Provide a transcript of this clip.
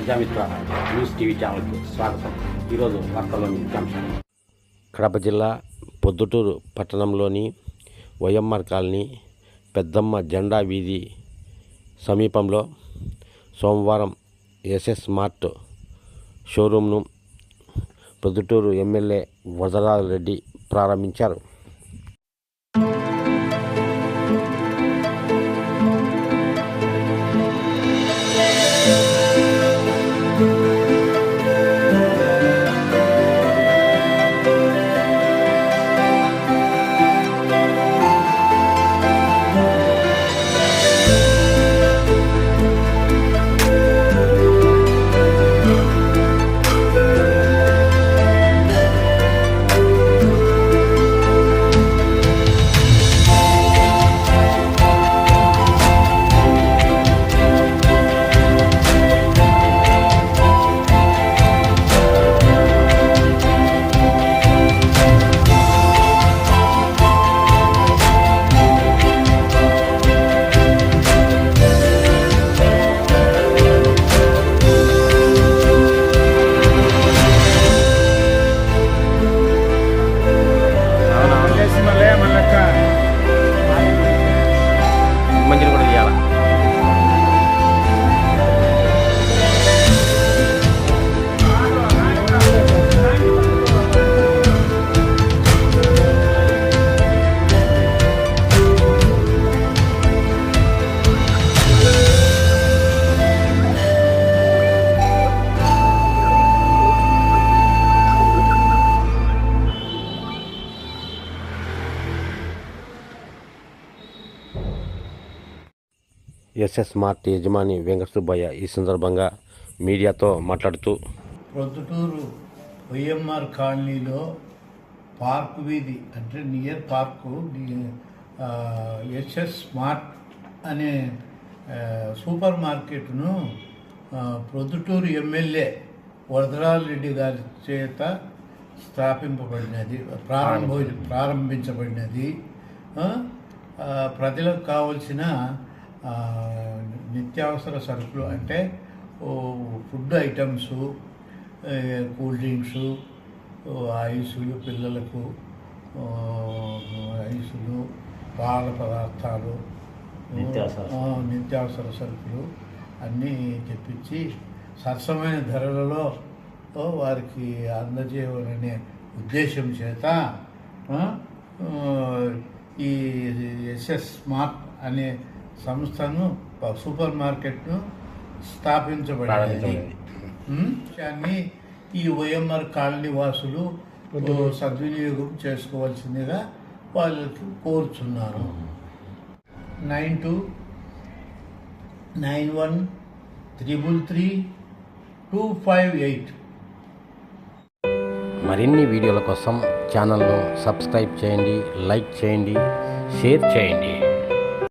Prajamitra news TV ఛానల్కి స్వాగతం. ఈరోజు వార్తల్లోని ముఖ్యాంశాలు. కడప జిల్లా పొద్దుటూరు పట్టణంలోని వైఎంఆర్ కాలనీ పెద్దమ్మ జెండా వీధి సమీపంలో సోమవారం ఎస్ఎస్ మార్ట్ షోరూమ్ను పొద్దుటూరు ఎమ్మెల్యే వరదరాజిరెడ్డి ప్రారంభించారు. మంచిని కూడా చేయాలా? ఎస్ఎస్ మార్ట్ యజమాని వెంకట సుబ్బయ్య ఈ సందర్భంగా మీడియాతో మాట్లాడుతూ, ప్రొద్దుటూరు వైఎంఆర్ కాలనీలో పార్క్ వీధి అంటే నియర్ పార్కు ఎస్ఎస్ మార్ట్ అనే సూపర్ మార్కెట్ను ప్రొద్దుటూరు ఎమ్మెల్యే వరదరాజిరెడ్డి గారి చేత స్థాపింపబడినది, ప్రారంభించబడినది. ప్రజలకు కావలసిన నిత్యావసర సరుకులు అంటే ఫుడ్ ఐటమ్స్, కూల్ డ్రింక్స్, ఐసులు, పిల్లలకు ఐసులు, పాల పదార్థాలు, నిత్యావసర సరుకులు అన్నీ తెప్పించి సరసమైన ధరలలో వారికి అందజేయాలనే ఉద్దేశం చేత ఈ ఎస్ఎస్ స్మార్ట్ అనే సంస్థను, సూపర్ మార్కెట్ను స్థాపించబడింది. దాన్ని ఈ వైఎంఆర్ కాలనీ వాసులు సద్వినియోగం చేసుకోవాల్సిందిగా వాళ్ళకి కోరుచున్నాను. 9291333258. మరిన్ని వీడియోల కోసం ఛానల్ను సబ్స్క్రైబ్ చేయండి, లైక్ చేయండి, షేర్ చేయండి.